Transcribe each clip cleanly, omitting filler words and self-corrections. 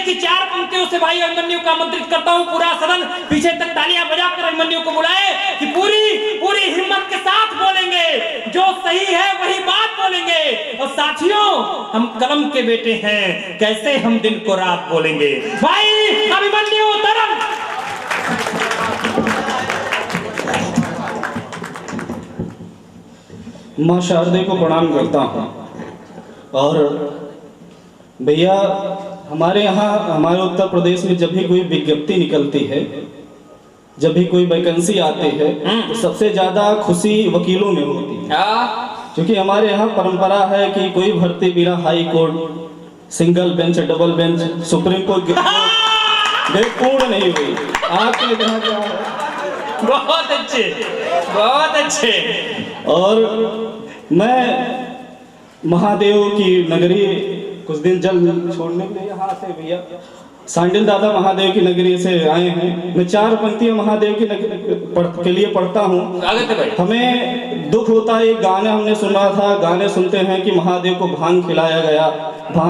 की 4 पंक्तियों से भाई अभिमन्यु को आमंत्रित करता हूँ। पूरा सदन पीछे तक तालियां बजाकर अभिमन्यु को बुलाए कि पूरी हिम्मत के साथ बोलेंगे, जो सही है वही बात बोलेंगे। और साथियों, हम कलम के बेटे हैं, कैसे हम दिन को रात बोलेंगे। भाई अभिमन्यु तरम। माँ शारदे को प्रणाम करता हूँ। और भैया, हमारे यहाँ हमारे उत्तर प्रदेश में जब भी कोई विज्ञप्ति निकलती है, जब भी कोई वैकेंसी आती है, तो सबसे ज्यादा खुशी वकीलों में होती है। क्योंकि हमारे यहाँ परंपरा है कि कोई भर्ती बिना high court, single bench, double bench, supreme court पूर्ण नहीं हुई। आपने कहा क्या है? बहुत अच्छे, बहुत अच्छे। और मैं महादेव की नगरी कुछ दिन जल छोड़ने के लिए यहाँ से भैया सांडिल दादा महादेव की नगरी से आए हैं। मैं 4 पंक्तियां महादेव की नगरी के लिए पढ़ता हूँ। हमें दुख होता है, एक गाने हमने सुना था, गाने सुनते हैं कि महादेव को भांग खिलाया गया,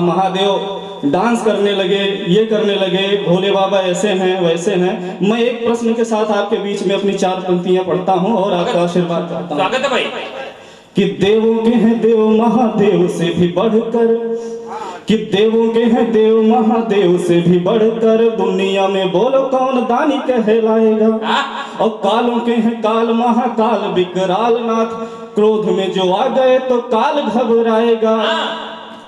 महादेव डांस करने लगे, ये करने लगे, भोले बाबा ऐसे हैं वैसे हैं। मैं एक प्रश्न के साथ आपके बीच में अपनी 4 पंक्तियां पढ़ता हूँ और आपका आशीर्वाद चाहता हूँ। स्वागत है भाई। कि देवों के हैं देव महादेव से भी बढ़कर, कि देवों के हैं देव महादेव से भी बढ़कर, दुनिया में बोलो कौन दानी कहलाएगा। और कालों के हैं काल महाकाल विकराल नाथ, क्रोध में जो आ गए तो काल घबराएगा।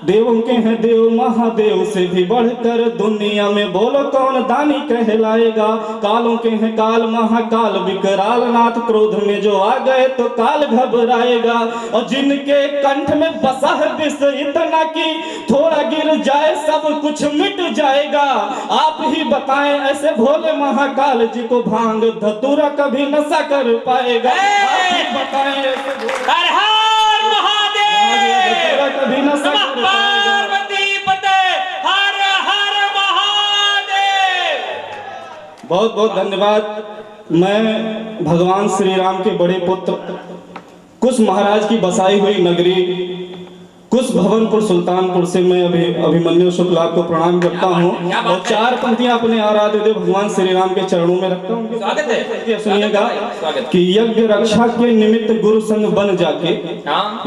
देवों के हैं देव महादेव से भी बढ़कर, दुनिया में बोलो कौन दानी कहलाएगा। कालों के हैं काल महाकाल विकराल नाथ, क्रोध में जो आ गए तो काल घबराएगा। और जिनके कंठ में बसा है विष इतना कि थोड़ा गिर जाए सब कुछ मिट जाएगा। आप ही बताएं ऐसे भोले महाकाल जी को भांग धतूरा कभी नशा कर पाएगा। आप ही बताएं ऐसे कभी नशा कर पार्वती पते हर हर महादेव। बहुत बहुत धन्यवाद। मैं भगवान श्री राम के बड़े पुत्र कुश महाराज की बसाई हुई नगरी कुश भवनपुर सुल्तानपुर से मैं अभिमन्यु शुक्ल आपको प्रणाम करता हूँ और 4 पंक्तियां अपने आराध्य देव भगवान श्री राम के चरणों में रखता हूँ। स्वागत है। सुनिएगा कि यज्ञ रक्षा के निमित्त गुरु संग बन जाके,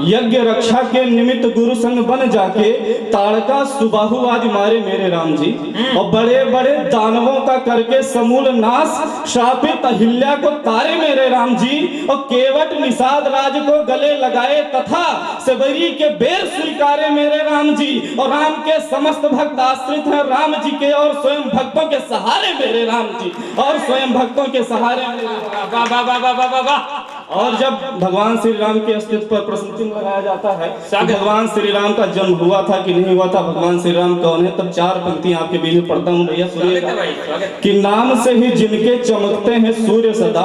यज्ञ रक्षा के निमित्त गुरु संग बन जाके, ताड़का सुबाहु आदि मारे मेरे राम जी। और बड़े बड़े दानवों का करके समूल नाश, श्रापित अहिल्या को तारे मेरे राम जी। और केवट निषाद राज को गले लगाए तथा सबरी के बेर स्वीकारे मेरे राम जी। और राम के समस्त भक्त आश्रित हैं राम जी के, और स्वयं भक्तों के सहारे मेरे राम जी, और स्वयं भक्तों के सहारे। और जब भगवान श्री राम के अस्तित्व पर प्रश्न चिन्ह लगाया जाता है कि भगवान श्री राम का जन्म हुआ था कि नहीं हुआ था, भगवान श्री राम कौन है, तब 4 पंक्तियां आपके बीच में पढ़ता हूँ भैया। सुनिएगा कि नाम से ही जिनके चमकते हैं सूर्य सदा,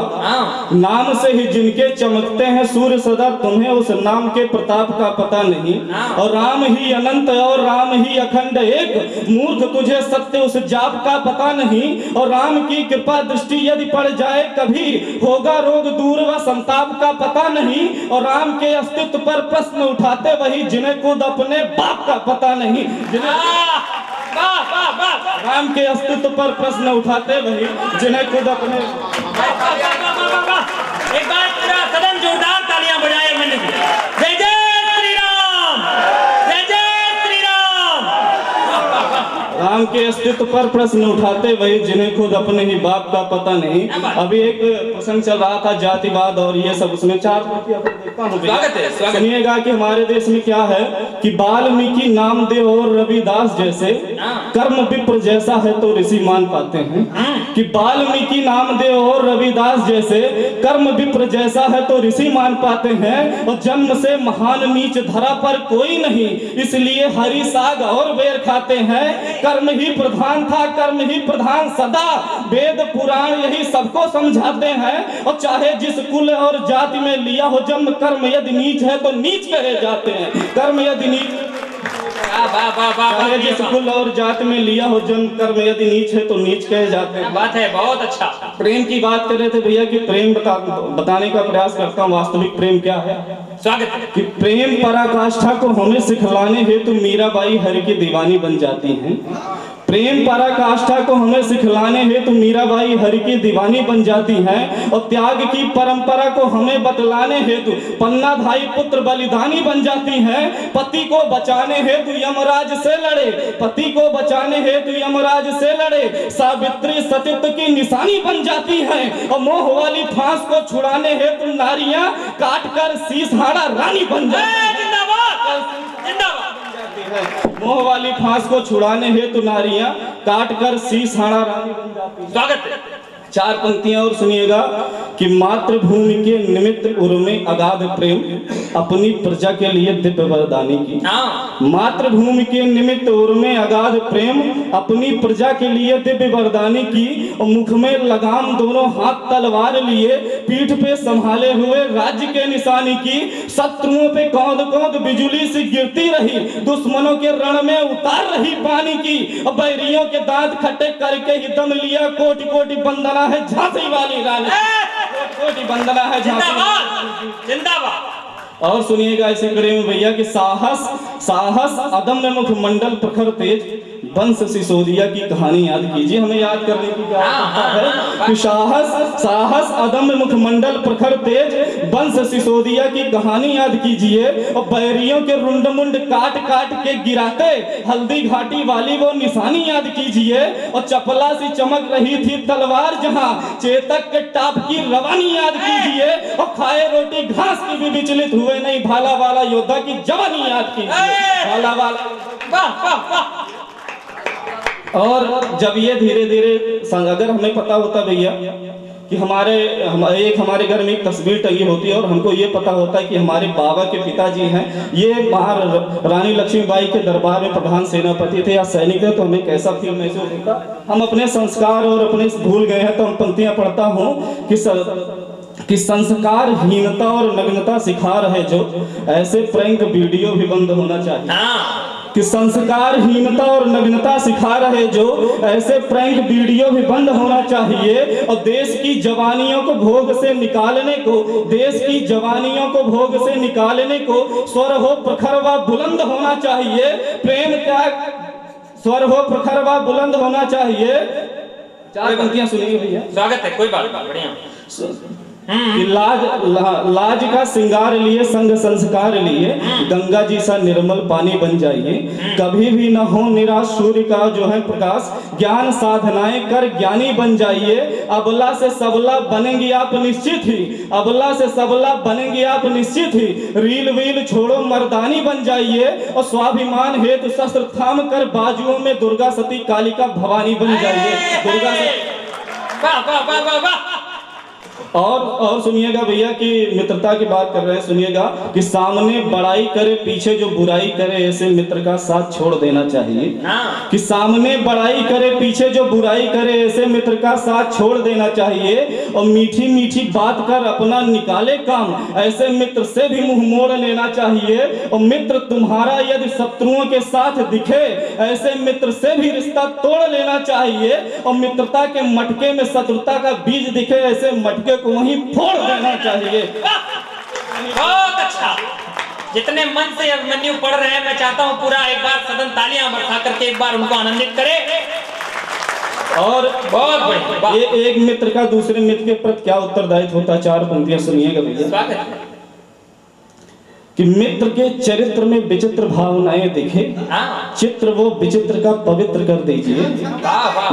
नाम से ही जिनके चमकते हैं सूर्य सदा, तुम्हें उस नाम के प्रताप का पता नहीं। और राम ही अनंत और राम ही अखंड एक, मूर्ख तुझे सत्य उस जाप का पता नहीं। और राम की कृपा दृष्टि यदि पड़ जाए कभी, होगा रोग दूर व संताप का पता नहीं। और राम के अस्तित्व पर प्रश्न उठाते वही जिन्हें खुद अपने बाप का पता नहीं। राम के अस्तित्व पर प्रश्न उठाते वही जिन्हें खुद अपने। एक बार पूरा सदन जोरदार तालियां बजाए। मैंने जय जय श्री राम, जय जय श्री राम। राम के अस्तित्व पर प्रश्न उठाते वही जिन्हें खुद अपने ही बाप का पता नहीं। अभी एक प्रसंग चल रहा था जातिवाद और ये सब, उसमें 4 देखता हूँ। सुनिएगा कि हमारे देश में क्या है कि वाल्मीकि नामदेव और रविदास जैसे कर्म विप्र जैसा है तो ऋषि मान पाते हैं। कि वाल्मीकि नामदेव और रविदास जैसे कर्म विप्र जैसा है तो ऋषि मान पाते हैं। और जन्म से महान नीच धरा पर कोई नहीं, इसलिए हरी साग और बेर खाते हैं। कर्म ही प्रधान था, कर्म ही प्रधान सदा, वेद पुराण यही सबको समझाते हैं। और चाहे जिस कुल और जाति में लिया हो जन्म, कर्म यदि नीच है तो नीच कहे जाते हैं। कर्म यदि नीच, चाहे जिस कुल और जाति में लिया हो जन्म, कर्म यदि नीच है तो नीच कहे जाते हैं। बात है बहुत अच्छा। प्रेम की बात कर रहे थे भैया कि प्रेम बताने का प्रयास करता हूँ वास्तविक प्रेम क्या है। स्वागत है। कि प्रेम पराकाष्ठा को हमें सिखलाने हेतु मीराबाई हरि की दीवानी बन जाती हैं। प्रेम पराकाष्ठा को हमें सिखलाने हेतु मीराबाई हरि की दीवानी बन जाती हैं और त्याग की परंपरा को हमें बतलाने हेतु पन्नाधाई पुत्र बलिदानी बन जाती हैं। पति को बचाने हेतु यमराज से लड़े, पति को बचाने हेतु यमराज से लड़े सावित्री सतीत्व की निशानी बन जाती हैं। और मोह वाली फांस को छुड़ाने हेतु नारियां काट कर शीश हाड़ा रानी बन जाती हैं। मोह वाली फांस को छुड़ाने हेतु नारियां काट कर शीश हाड़ा रानी बन जाती हैं। स्वागत है। चार पंक्तियां और सुनिएगा कि मातृभूमि के निमित्त उर्मे अगाध प्रेम अपनी प्रजा के लिए दिव्य वरदानी की। मातृभूमि के निमित्त उर्मे अगाध प्रेम अपनी प्रजा के लिए दिव्य वरदानी की। और मुख में लगाम दोनों हाथ तलवार लिए पीठ पे संभाले हुए राज्य के निशानी की। शत्रुओं पे कौंद कौंद बिजुली से गिरती रही, दुश्मनों के रण में उतार रही पानी की। और बैरियों के दांत खट्टे करके ही दम लिया, कोटि कोटि वंदना है झांसी वाली रानी, कोटि वंदना है झांसी जिंदाबाद। और सुनिएगा ऐसे कड़े में भैया कि साहस साहस अदम्य मुखमंडल प्रखर तेज वंश सिसोदिया की कहानी याद कीजिए। हमें याद करने की क्या आवश्यकता है कि साहस साहस अदम्य मुखमंडल प्रखर तेज वंश सिसोदिया की कहानी याद कीजिए। और बैरियों के रुंड मुंड काट काट के गिराते हल्दी घाटी वाली वो निशानी याद कीजिए। और चपला सी चमक रही थी तलवार जहां चेतक के टाप की रवानी याद कीजिए। और खाए रोटी घास की भी विचलित हुए नहीं भाला वाला योद्धा की जवानी याद कीजिए। भाला वाला वाह वाह वाह। और जब ये धीरे धीरे अगर हमें पता होता भैया कि हमारे घर में एक तस्वीर टंगी होती है और हमको ये पता होता है कि हमारे बाबा के पिताजी हैं, ये बाहर रानी लक्ष्मीबाई के दरबार में प्रधान सेनापति थे या सैनिक थे, तो हमें कैसा फील महसूस होता। हम अपने संस्कार और अपने भूल गए हैं। तो हम पंक्तियां पढ़ता हूँ कि संस्कारहीनता और नग्नता सिखा रहे जो ऐसे प्रैंक वीडियो भी बंद होना चाहिए। कि संस्कारहीनता और नग्नता सिखा रहे जो ऐसे प्रैंक वीडियो भी बंद होना चाहिए। और देश की जवानियों को भोग से निकालने को, देश की जवानियों को भोग से निकालने को स्वर हो प्रखर व बुलंद होना चाहिए। प्रेम त्याग स्वर हो प्रखर व बुलंद होना चाहिए। चार पंक्तियां सुनिए भैया। स्वागत है। कोई बात नहीं, बढ़िया। लाज का श्रृंगार लिए संग संस्कार लिए गंगा जी सा निर्मल पानी बन जाइए। कभी भी न हो निराश सूर्य का जो है प्रकाश, ज्ञान साधनाएं कर ज्ञानी बन जाइए। अबला से सबला बनेंगे आप निश्चित ही, अबला से सबला बनेंगे आप निश्चित ही। रील वील छोड़ो मर्दानी बन जाइए। और स्वाभिमान हेतु शस्त्र थाम कर बाजुओं में दुर्गा सती कालिका भवानी बन जाइए। दुर्गा वाह वाह वाह वाह वाह। और सुनिएगा भैया कि मित्रता की बात कर रहे हैं। सुनिएगा कि सामने बड़ाई करे पीछे जो बुराई करे ऐसे मित्र का साथ छोड़ देना चाहिए। कि सामने बड़ाई करे पीछे जो बुराई करे ऐसे मित्र का साथ छोड़ देना चाहिए। और मीठी मीठी बात कर अपना निकाले काम ऐसे मित्र से भी मुंह मोड़ लेना चाहिए। और मित्र तुम्हारा यदि शत्रुओं के साथ दिखे ऐसे मित्र से भी रिश्ता तोड़ लेना चाहिए। और मित्रता के मटके में शत्रुता का बीज दिखे ऐसे मटके को वहीं फोड़ देना चाहिए। बहुत अच्छा। जितने मन से अभिमन्यु पढ़ रहे हैं, मैं चाहता हूं पूरा एक बार सदन तालियां बरसा करके एक बार उनको आनंदित करे। और बहुत बढ़िया। ये एक मित्र का दूसरे मित्र के प्रति क्या उत्तरदायित्व होता है। चार पंक्तियां सुनिएगा भैया। स्वागत है। कि मित्र के चरित्र में विचित्र भावनाएं दिखे, चित्र वो विचित्र का पवित्र कर दीजिए।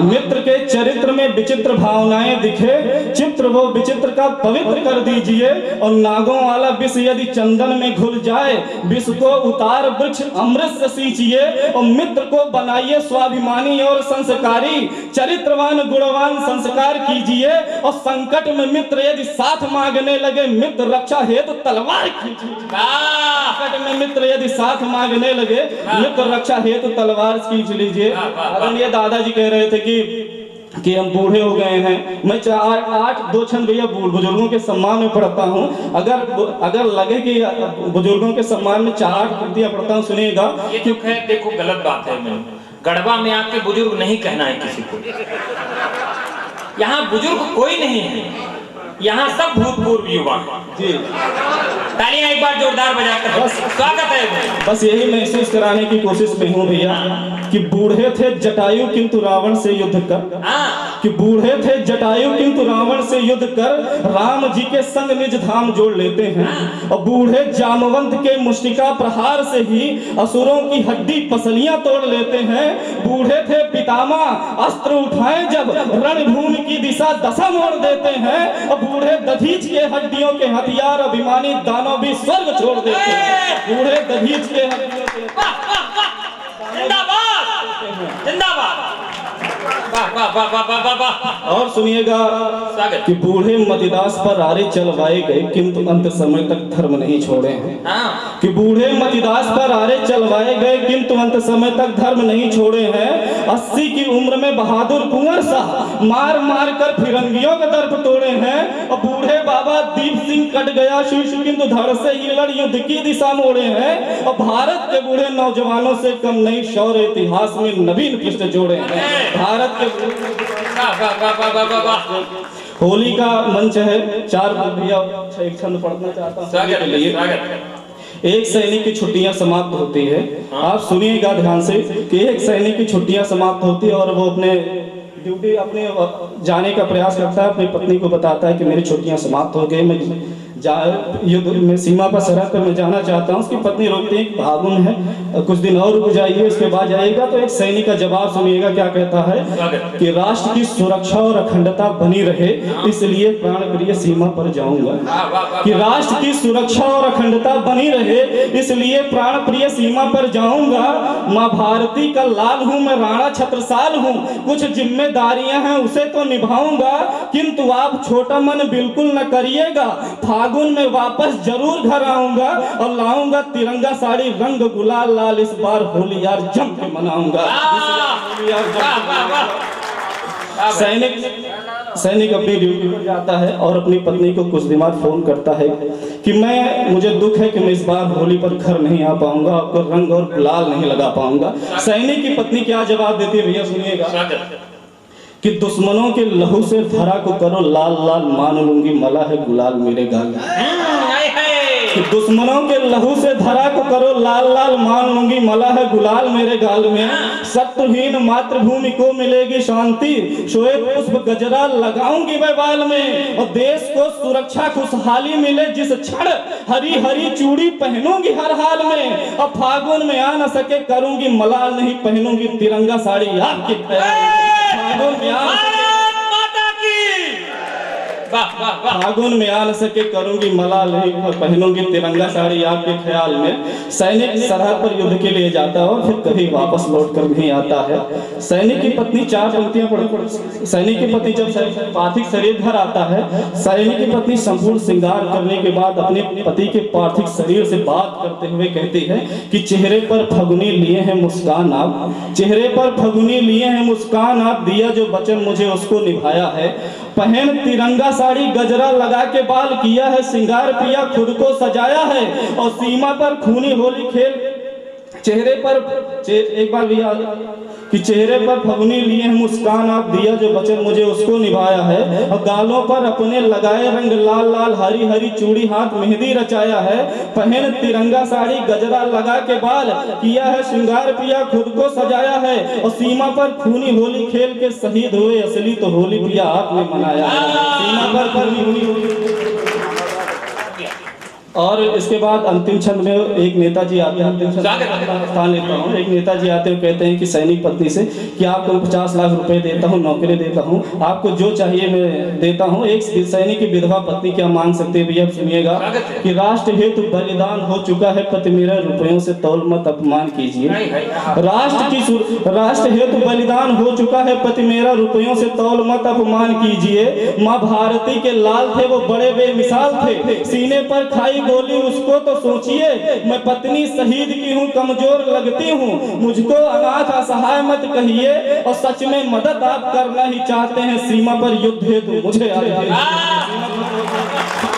मित्र के चरित्र में विचित्र भावनाएं दिखे, चित्र वो विचित्र का पवित्र कर दीजिए। और नागों वाला विष यदि चंदन में घुल जाए, विष को उतार वृक्ष अमृत से सींचिए। और मित्र को बनाइए स्वाभिमानी और संस्कारी, चरित्रवान गुणवान संस्कार कीजिए। और संकट में मित्र यदि साथ मांगने लगे, मित्र रक्षा हेतु तलवार खींचिए। संकट में मित्र यदि साथ मांगने लगे, मित्र रक्षा हेतु तलवार खींच लीजिए। आदरणीय दादाजी कह रहे थे कि हम बूढ़े हो गए हैं। मैं 8 छंद भैया बुजुर्गों के सम्मान में पढ़ता हूँ। अगर लगे कि बुजुर्गों के सम्मान में 8 पंक्तियां पढ़ता हूँ, सुनिएगा। ये जो है देखो गलत बात है। मैं गढ़वा में आके बुजुर्ग नहीं कहना है किसी को। यहाँ बुजुर्ग कोई नहीं है। यहाँ सब भूतपूर्व युवा हैं। जी तालियां एक बार जोरदार बजाकर बस स्वागत है। बस यही महसूस कराने की कोशिश में हूँ भैया कि बूढ़े थे जटायु किंतु रावण से युद्ध कर, हाँ कि बूढ़े थे जटायु किंतु रावण से युद्ध कर राम जी के संग निज धाम जोड़ लेते हैं। और बूढ़े जामवंत के मुष्टिका प्रहार से ही असुरों की हड्डी पसलियां तोड़ लेते हैं। बूढ़े थे पितामह अस्त्र उठाए जब रणभूमि की दिशा दशा मोड़ देते हैं। और बूढ़े दधीच के हड्डियों के हथियार अभिमानी दानव भी स्वर्ग छोड़ देते हैं। बूढ़े दधीच के हड्डियों के जिंदाबाद जिंदाबाद वाह वाह वाह वाह वाह वाह वाह। और सुनिएगा स्वागत। कि बूढ़े मतिदास पर आरे चलवाए गए किंतु अंत समय तक धर्म नहीं छोड़े हैं। हाँ कि बूढ़े मतिदास पर आरे चलवाए गए किंतु अंत समय तक धर्म नहीं छोड़े हैं। 80 की उम्र में बहादुर कुंवर साहब मार मार कर फिरंगियों का दर्प तोड़े हैं। और बूढ़े बाबा दीप सिंह कट गया शीश किंतु धड़ से ही लड़ युद्ध की दिशा मोड़े हैं। और भारत के बूढ़े नौजवानों से कम नहीं शौर्य इतिहास में नवीन पृष्ठ जोड़े हैं। भारत के वाह वाह वाह वाह वाह वाह। होली का मंच है। 4 भैया एक छंद पढ़ना चाहता हूँ स्वागत के लिए। स्वागत। एक सैनिक की छुट्टियां समाप्त होती है। आप सुनिएगा ध्यान से कि एक सैनिक की छुट्टियां समाप्त होती है और वो अपने ड्यूटी अपने जाने का प्रयास करता है। अपनी पत्नी को बताता है कि मेरी छुट्टियां समाप्त हो गई, मैं युद्ध में सीमा पर सरहद पर मैं जाना चाहता हूँ। उसकी पत्नी रोकती है कि फागुन है, कुछ दिन और रुक जाइए, इसके बाद जाएगा। तो एक सैनिक का जवाब सुनिएगा क्या कहता है कि राष्ट्र की सुरक्षा और अखंडता बनी रहे इसलिए प्राण प्रिय सीमा पर जाऊंगा। कि राष्ट्र की सुरक्षा और अखंडता बनी रहे इसलिए प्राण प्रिय सीमा पर जाऊंगा। माँ भारती का लाल हूँ मैं, राणा छत्रसाल हूँ, कुछ जिम्मेदारियां हैं उसे तो निभाऊंगा किंतु आप छोटा मन बिल्कुल न करिएगा। फागुन में वापस जरूर घर आऊंगा और लाऊंगा तिरंगा साड़ी रंग गुलाल लाल, इस बार होली यार जम के मनाऊंगा। सैनिक अपनी ड्यूटी पर जाता है और अपनी पत्नी को कुछ दिन बाद फोन करता है कि मुझे दुख है कि मैं इस बार होली पर घर नहीं आ पाऊंगा, आपको रंग और गुलाल नहीं लगा पाऊंगा। सैनिक की पत्नी क्या जवाब देती है भैया सुनिएगा कि दुश्मनों के लहू से धरा को करो लाल लाल, मान लूंगी मला है गुलाल मेरे गाल में। कि दुश्मनों के लहू से धरा को करो लाल लाल, मान लूंगी मला है गुलाल मेरे गाल में। शत्रुहीन मातृभूमि को मिलेगी शांति, श्वेत पुष्प गजरा लगाऊंगी मैं बाल में। और देश को सुरक्षा खुशहाली मिले जिस क्षण हरी हरी चूड़ी पहनूंगी हर हाल में। और फागुन में आ न सके करूंगी मलाल, नहीं पहनूंगी तिरंगा साड़ी आपके फागुन में फागुन में आ न सके करूंगी मलाल, नहीं पहनूंगी तिरंगा साड़ी आपके ख्याल में। सैनिक सरहद पर युद्ध के लिए जाता है और फिर कभी वापस लौट कर नहीं आता है। सैनिक की पत्नी 4 पंक्तियां पढ़। सैनिक की पत्नी जब पार्थिव शरीर घर आता है, सैनिक की पत्नी संपूर्ण श्रृंगार करने के बाद अपने पति के पार्थिव शरीर से बात करते हुए कहती है कि चेहरे पर फगुनी लिए हैं मुस्कान आप, चेहरे पर फगुनी लिए हैं मुस्कान आप, दिया जो वचन मुझे उसको निभाया है। पहन तिरंगा साड़ी गजरा लगा के बाल किया है श्रृंगार, पिया खुद को सजाया है और सीमा पर खूनी होली खेल। चेहरे पर एक बार भी कि चेहरे पर फगुनी लिए हैं मुस्कान आप, दिया जो वचन मुझे उसको निभाया है। और गालों पर अपने लगाए रंग लाल लाल, हरी हरी चूड़ी हाथ मेहंदी रचाया है। पहन तिरंगा साड़ी गजरा लगा के बाल किया है श्रृंगार, पिया खुद को सजाया है। और सीमा पर खूनी होली खेल के शहीद हुए असली तो होली पिया आपने मनाया है। सीमा पर खूनी होली। और इसके बाद अंतिम छंद में एक नेताजी आते हैं, अंतिम स्थान लेता हूँ। एक नेताजी आते हैं, कहते हैं कि सैनिक पत्नी से कि आपको 50 लाख रुपए देता हूँ, नौकरी देता हूँ, आपको जो चाहिए मैं देता हूँ। एक सैनिक की विधवा पत्नी क्या मांग सकते हैं भैया सुनिएगा कि राष्ट्र हेतु बलिदान हो चुका है पति मेरा, रुपयों से तौल मत अपमान कीजिए। राष्ट्र हेतु बलिदान हो चुका है पति मेरा, रुपयों से तौल मत अपमान कीजिए। माँ भारती के लाल थे वो बड़े बेमिसाल थे, सीने पर खाई गोली उसको तो सोचिए। मैं पत्नी शहीद की हूँ, कमजोर लगती हूँ, मुझको अनाथ असहाय मत कहिए। और सच में मदद आप करना ही चाहते हैं, सीमा पर युद्ध हेतु मुझे